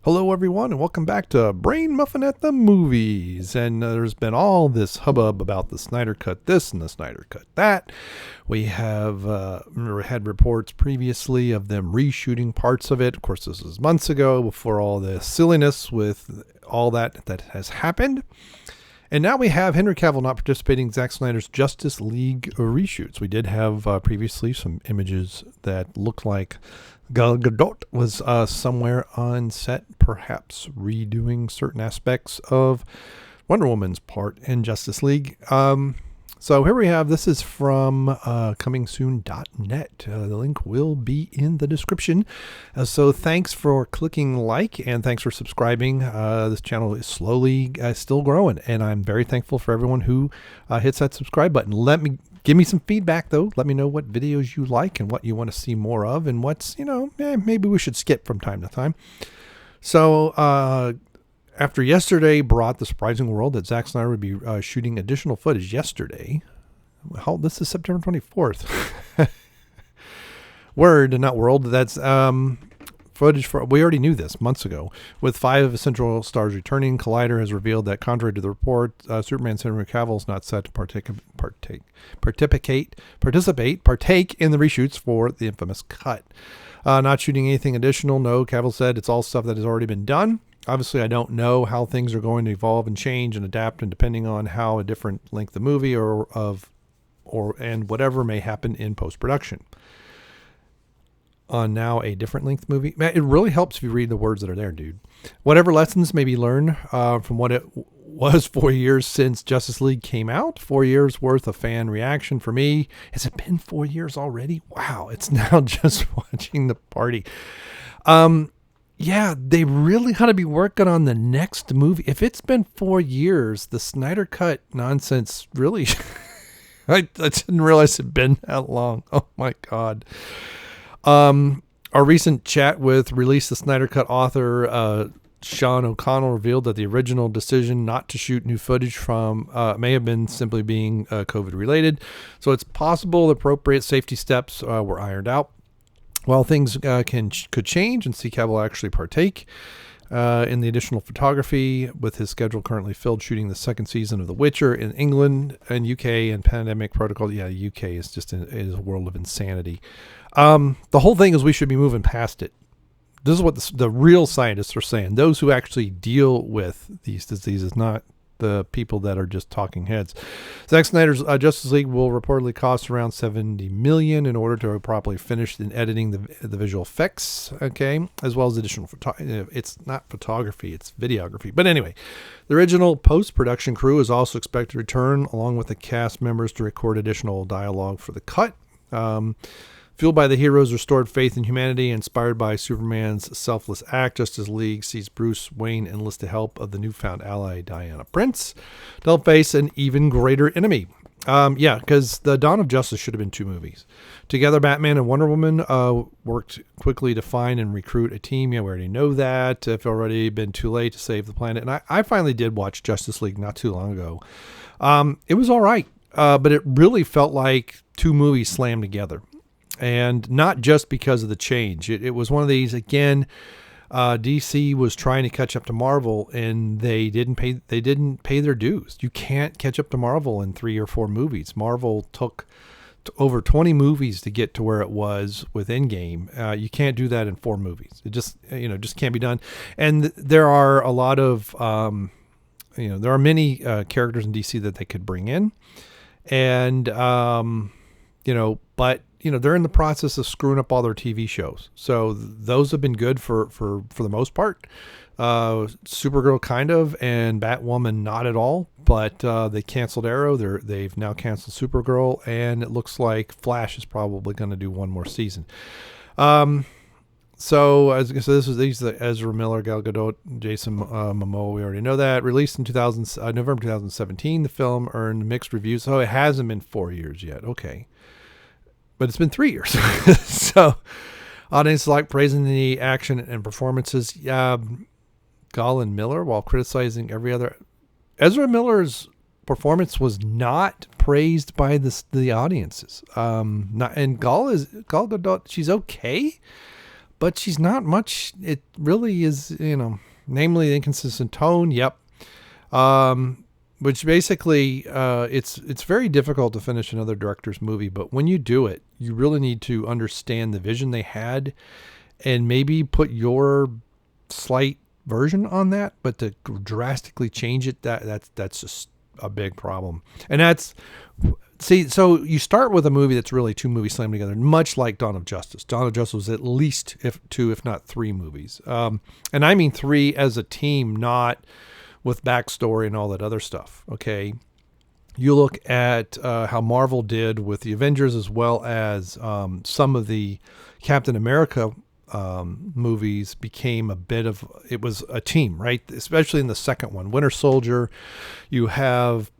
Hello, everyone, and welcome back to Brain Muffin at the Movies. And there's been all this hubbub about the Snyder Cut this and the Snyder Cut that. We have had reports previously of them reshooting parts of it. Of course, this was months ago before all the silliness with all that has happened. And now we have Henry Cavill not participating in Zack Snyder's Justice League reshoots. We did have previously some images that looked like Gal Gadot was somewhere on set, perhaps redoing certain aspects of Wonder Woman's part in Justice League. So here we have, this is from ComingSoon.net. The link will be in the description. So thanks for clicking like and thanks for subscribing. This channel is slowly still growing, and I'm very thankful for everyone who hits that subscribe button. Give me some feedback, though. Let me know what videos you like and what you want to see more of and what's, maybe we should skip from time to time. So after yesterday brought the surprising world that Zack Snyder would be shooting additional footage yesterday. This is September 24th. Word, not world. That's footage for, we already knew this months ago. With 5 essential stars returning, Collider has revealed that contrary to the report, Superman's Henry Cavill is not set to partake in the reshoots for the infamous cut. Not shooting anything additional. No, Cavill said it's all stuff that has already been done. Obviously, I don't know how things are going to evolve and change and adapt, and depending on how a different length of movie and whatever may happen in post-production. On now a different length movie. Man, it really helps if you read the words that are there, dude. Whatever lessons may be learned from what it was 4 years since Justice League came out, 4 years worth of fan reaction for me. Has it been 4 years already? Wow, it's now just watching the party. Yeah, they really ought to be working on the next movie. If it's been 4 years, the Snyder Cut nonsense really, I didn't realize it'd been that long. Oh my God. Our recent chat with Release the Snyder Cut author, Sean O'Connell, revealed that the original decision not to shoot new footage from may have been simply being COVID related. So it's possible the appropriate safety steps were ironed out. While things could change and see Cavill actually partake in the additional photography, with his schedule currently filled shooting the second season of The Witcher in England and UK and pandemic protocol. Yeah, UK is just is a world of insanity. The whole thing is we should be moving past it. This is what the real scientists are saying. Those who actually deal with these diseases, not the people that are just talking heads. Zack Snyder's Justice League will reportedly cost around $70 million in order to properly finish in editing the visual effects, okay, as well as additional it's not photography, it's videography. But anyway, the original post-production crew is also expected to return along with the cast members to record additional dialogue for the cut. Fueled by the hero's restored faith in humanity, inspired by Superman's selfless act, Justice League sees Bruce Wayne enlist the help of the newfound ally Diana Prince to help face an even greater enemy. Because the Dawn of Justice should have been 2 movies. Together, Batman and Wonder Woman worked quickly to find and recruit a team. Yeah, we already know that. It's already been too late to save the planet. And I finally did watch Justice League not too long ago. It was all right, but it really felt like 2 movies slammed together. And not just because of the change. It was one of these, again, DC was trying to catch up to Marvel, and they didn't pay their dues. You can't catch up to Marvel in 3 or 4 movies. Marvel took over 20 movies to get to where it was with Endgame. You can't do that in 4 movies. It just can't be done. And there are a lot of, there are many characters in DC that they could bring in. And, but they're in the process of screwing up all their TV shows. So those have been good for the most part. Supergirl kind of, and Batwoman not at all. But they canceled Arrow. They've now canceled Supergirl, and it looks like Flash is probably going to do 1 more season. So these are Ezra Miller, Gal Gadot, Jason Momoa. We already know that. Released in November 2017, the film earned mixed reviews. So it hasn't been 4 years yet. Okay. But it's been 3 years. So audience like praising the action and performances. Gal and Miller, while criticizing every other. Ezra Miller's performance was not praised by the audiences. And Gal Gadot, she's okay. but she's not much. It really is, namely the inconsistent tone. Yep. Which basically, it's very difficult to finish another director's movie, but when you do it, you really need to understand the vision they had and maybe put your slight version on that, but to drastically change it, that's just a big problem. And so you start with a movie that's really two movies slammed together, much like Dawn of Justice. Dawn of Justice was at least two, if not three movies. And I mean three as a team, not with backstory and all that other stuff. Okay. You look at how Marvel did with the Avengers, as well as some of the Captain America movies became it was a team, right? Especially in the second one, Winter Soldier, you have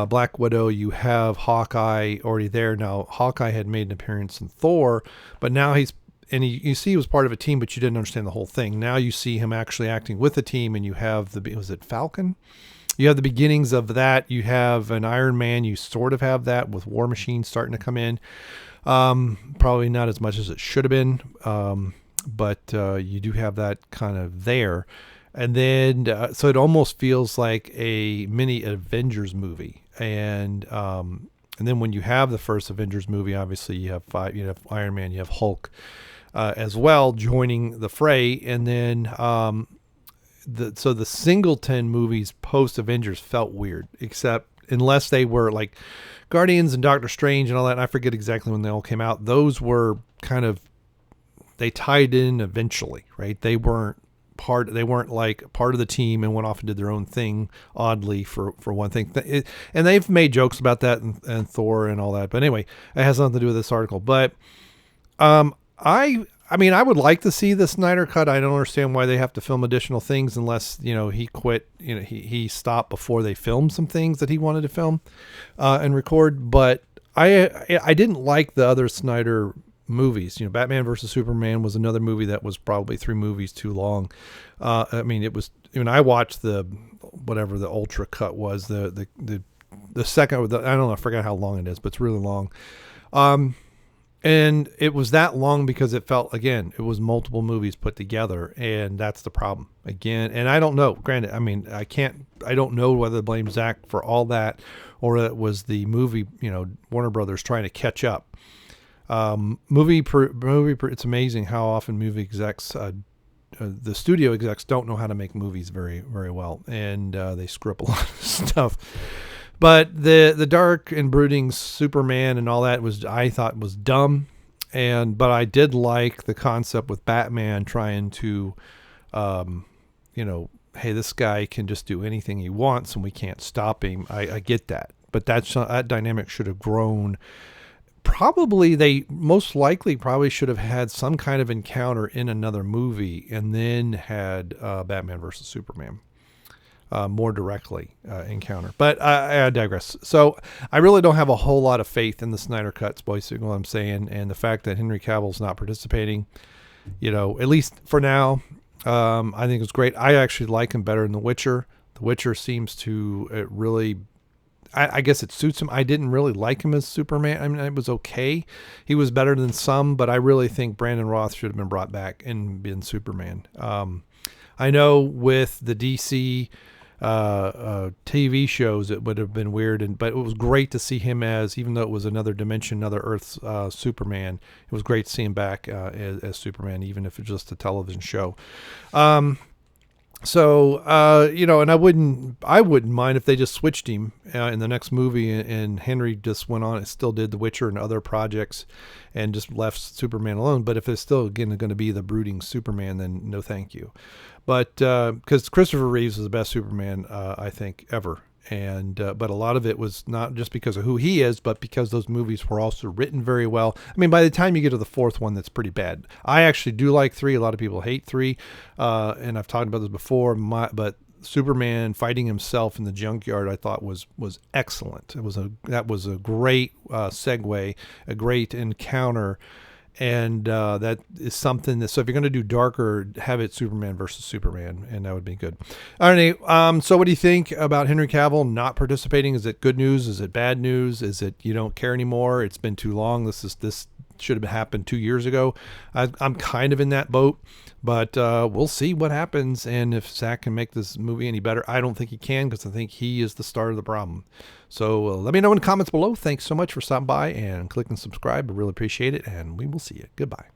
Black Widow, you have Hawkeye already there. Now, Hawkeye had made an appearance in Thor, but now you see he was part of a team, but you didn't understand the whole thing. Now you see him actually acting with a team, and you have was it Falcon? You have the beginnings of that. You have an Iron Man. You sort of have that with War Machine starting to come in. Probably not as much as it should have been. But you do have that kind of there. And then, so it almost feels like a mini Avengers movie. And then when you have the first Avengers movie, obviously you have Iron Man, you have Hulk as well joining the fray. And then, so the singleton movies post Avengers felt weird, except unless they were like Guardians and Doctor Strange and all that. And I forget exactly when they all came out. Those were they tied in eventually, right? They weren't like part of the team and went off and did their own thing, oddly, for one thing. And they've made jokes about that and Thor and all that. But anyway, it has nothing to do with this article. But I mean, I would like to see the Snyder Cut. I don't understand why they have to film additional things unless, he quit, he stopped before they filmed some things that he wanted to film and record. But I didn't like the other Snyder movies. Batman versus Superman was another movie that was probably 3 movies too long. I mean, it was, I watched whatever the Ultra Cut was, the second, I don't know, I forgot how long it is, but it's really long. And it was that long because it felt, again, it was multiple movies put together, and that's the problem again. And I don't know, granted, I mean, I don't know whether to blame Zack for all that, or it was the movie, Warner Brothers trying to catch up. It's amazing how often movie execs, the studio execs don't know how to make movies very, very well. And, they screw up a lot of stuff, but the dark and brooding Superman and all that I thought was dumb. But I did like the concept with Batman trying to, hey, this guy can just do anything he wants and we can't stop him. I get that, but that dynamic should have grown. Probably they most likely should have had some kind of encounter in another movie and then had Batman versus Superman more directly encounter. But I digress. So I really don't have a whole lot of faith in the Snyder Cuts, basically what I'm saying. And the fact that Henry Cavill's not participating, at least for now, I think it's great. I actually like him better than The Witcher. The Witcher seems to really... I guess it suits him. I didn't really like him as Superman. I mean, it was okay. He was better than some, but I really think Brandon Roth should have been brought back and been Superman. I know with the DC TV shows, it would have been weird, but it was great to see him even though it was another dimension, another Earth's Superman. It was great to see him back as Superman, even if it's just a television show. So, and I wouldn't mind if they just switched him in the next movie and Henry just went on and still did The Witcher and other projects and just left Superman alone. But if it's still, again, going to be the brooding Superman, then no thank you. But because Christopher Reeves is the best Superman, I think, ever. But a lot of it was not just because of who he is, but because those movies were also written very well. I mean, by the time you get to the fourth one, that's pretty bad. I actually do like 3. A lot of people hate 3. And I've talked about this before, but Superman fighting himself in the junkyard, I thought was excellent. That was a great segue, a great encounter. And that is something so if you're going to do darker, have it Superman versus Superman, and that would be good. All right. So what do you think about Henry Cavill not participating? Is it good news? Is it bad news? Is it you don't care anymore? It's been too long. This should have happened 2 years ago. I'm kind of in that boat, but we'll see what happens. And if Zack can make this movie any better, I don't think he can, because I think he is the start of the problem. So let me know in the comments below. Thanks so much for stopping by and clicking subscribe. I really appreciate it, and we will see you. Goodbye.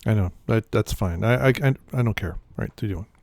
I know that's fine. I don't care. Right, to do it.